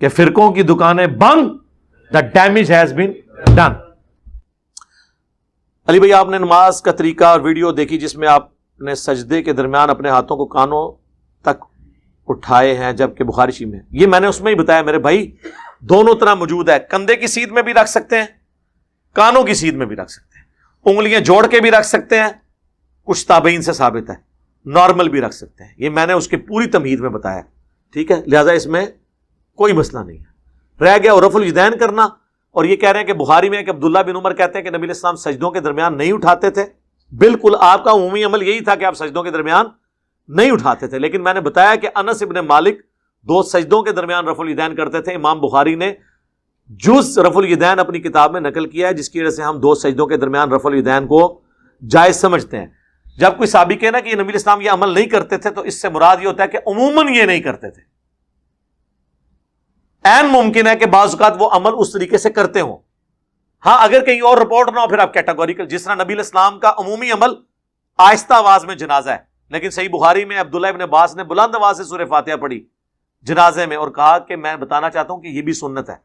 کہ فرقوں کی دکانیں بند, the damage has been done. Ali بھائی آپ نے نماز کا طریقہ اور ویڈیو دیکھی جس میں آپ نے سجدے کے درمیان اپنے ہاتھوں کو کانوں تک اٹھائے ہیں, جبکہ بخاری شریف میں یہ میں نے اس میں ہی بتایا میرے بھائی دونوں طرح موجود ہے. کندھے کی سیدھ میں بھی رکھ سکتے ہیں, کانوں کی سیدھ میں بھی رکھ سکتے ہیں, انگلیاں جوڑ کے بھی رکھ سکتے ہیں, کچھ تابعین سے ثابت ہے, نارمل بھی رکھ سکتے ہیں. یہ میں نے اس کی پوری تمہید میں بتایا, ٹھیک ہے, لہذا اس میں کوئی مسئلہ نہیں ہے. رہ گیا رفع الیدین کرنا, اور یہ کہہ رہے ہیں کہ بخاری میں کہ عبداللہ بن عمر کہتے ہیں کہ نبی علیہ السلام سجدوں کے درمیان نہیں اٹھاتے تھے. بالکل آپ کا عمومی عمل یہی تھا کہ آپ سجدوں کے درمیان نہیں اٹھاتے تھے, لیکن میں نے بتایا کہ انس ابن مالک 2 سجدوں کے درمیان رفع الیدین کرتے تھے. امام بخاری نے جز رفع الیدین اپنی کتاب میں نقل کیا ہے, جس کی وجہ سے ہم 2 سجدوں کے درمیان رفع الیدین کو جائز سمجھتے ہیں. جب کوئی صحابی کہنا کہ یہ نبی علیہ السلام یہ عمل نہیں کرتے تھے, تو اس سے مراد یہ ہوتا ہے کہ عموماً یہ نہیں کرتے تھے. این ممکن ہے کہ بعض اوقات وہ عمل اس طریقے سے کرتے ہوں. ہاں اگر کہیں اور رپورٹ نہ ہو پھر آپ کیٹاگوریکل, جس طرح نبی علیہ السلام کا عمومی عمل آہستہ آواز میں جنازہ ہے, لیکن صحیح بخاری میں عبداللہ ابن عباس نے بلند آواز سے سورہ فاتحہ پڑھی جنازے میں, اور کہا کہ میں بتانا چاہتا ہوں کہ یہ بھی سنت ہے.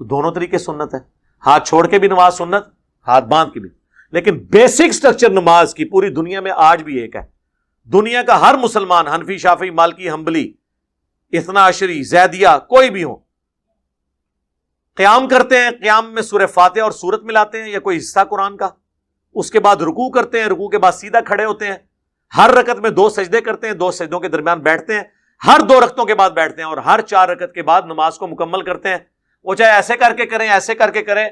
تو دونوں طریقے سنت ہے, ہاتھ چھوڑ کے بھی نماز سنت, ہاتھ باندھ کے بھی. لیکن بیسک سٹرکچر نماز کی پوری دنیا میں آج بھی ایک ہے. دنیا کا ہر مسلمان, حنفی, شافعی, مالکی, حنبلی, اثنا عشری, زیدیہ, کوئی بھی ہو, قیام کرتے ہیں, قیام میں سورہ فاتحہ اور سورت ملاتے ہیں یا کوئی حصہ قرآن کا, اس کے بعد رکوع کرتے ہیں, رکوع کے بعد سیدھا کھڑے ہوتے ہیں, ہر رکعت میں 2 سجدے کرتے ہیں, 2 سجدوں کے درمیان بیٹھتے ہیں, ہر 2 رکعتوں کے بعد بیٹھتے ہیں, اور ہر 4 رکعت کے بعد نماز کو مکمل کرتے ہیں. وہ چاہے ایسے کر کے کریں ایسے کر کے کریں,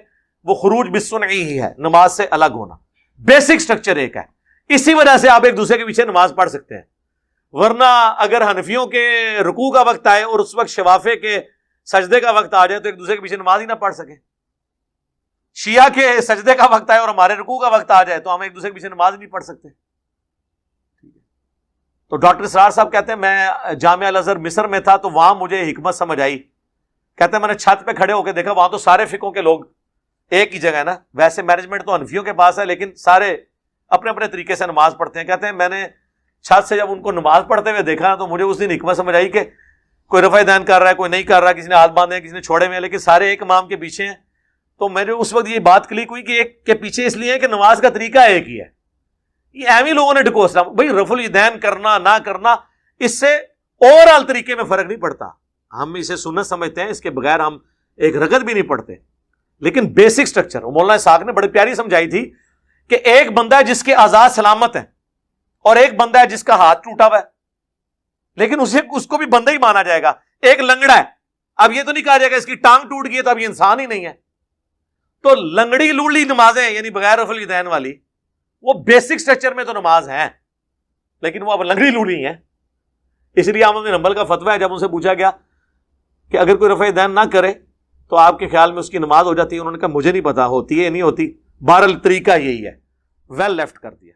وہ خروج بالسنعی ہی ہے, نماز سے الگ ہونا. بیسک سٹرکچر ایک ہے, اسی وجہ سے آپ ایک دوسرے کے پیچھے نماز پڑھ سکتے ہیں. ورنہ اگر حنفیوں کے رکوع کا وقت آئے اور اس وقت شوافے کے سجدے کا وقت آ جائے تو ایک دوسرے کے پیچھے نماز ہی نہ پڑھ سکیں. شیعہ کے سجدے کا وقت آئے اور ہمارے رکوع کا وقت آ جائے تو ہم ایک دوسرے کے پیچھے نماز نہیں پڑھ سکتے. تو ڈاکٹر اسرار صاحب کہتے ہیں میں جامعہ الازہر مصر میں تھا تو وہاں مجھے حکمت سمجھ آئی. کہتے ہیں میں نے چھت پہ کھڑے ہو کے دیکھا, وہاں تو سارے فقہوں کے لوگ ایک ہی جگہ ہے نا, ویسے مینجمنٹ تو حنفیوں کے پاس ہے لیکن سارے اپنے اپنے طریقے سے نماز پڑھتے ہیں. کہتے ہیں میں نے چھت سے جب ان کو نماز پڑھتے ہوئے دیکھا تو مجھے اس دن حکمت سمجھ آئی کہ کوئی رفع دین کر رہا ہے, کوئی نہیں کر رہا, کسی نے ہاتھ باندھے ہیں, کسی نے چھوڑے ہوئے ہیں, لیکن سارے ایک امام کے پیچھے ہیں. تو میرے اس وقت یہ بات کلک ہوئی کہ ایک کے پیچھے اس لیے کہ نماز کا طریقہ ایک ہی ہے. یہ اہم ہی لوگوں نے ڈھکوسلا بھائی رفع الیدین کرنا نہ کرنا, اس سے اوور آل طریقے میں فرق نہیں پڑتا. ہم اسے سنت سمجھتے ہیں, اس کے بغیر ہم ایک رکعت بھی نہیں پڑھتے. لیکن بیسک سٹرکچر مولانا اسحاق نے بڑی پیاری سمجھائی تھی کہ ایک بندہ ہے جس کے اعضاء سلامت ہیں اور ایک بندہ ہے جس کا ہاتھ ٹوٹا ہوا ہے, لیکن اس کو بھی بندہ ہی مانا جائے گا. ایک لنگڑا ہے, اب یہ تو نہیں کہا جائے گا اس کی ٹانگ ٹوٹ گئی ہے تو اب یہ انسان ہی نہیں ہے. تو لنگڑی لوڑی نمازیں یعنی بغیر رفع الیدین والی, وہ بیسک سٹرکچر میں تو نماز ہے لیکن وہ اب لنگڑی لوڑی ہیں. اس لیے احمد بن حنبل کا فتویٰ ہے, جب ان سے پوچھا گیا کہ اگر کوئی رفع الیدین نہ کرے تو آپ کے خیال میں اس کی نماز ہو جاتی ہے, انہوں نے کہا مجھے نہیں پتا ہوتی ہے نہیں ہوتی, بہرحال طریقہ یہی ہے. ویل لیفٹ کر دیا.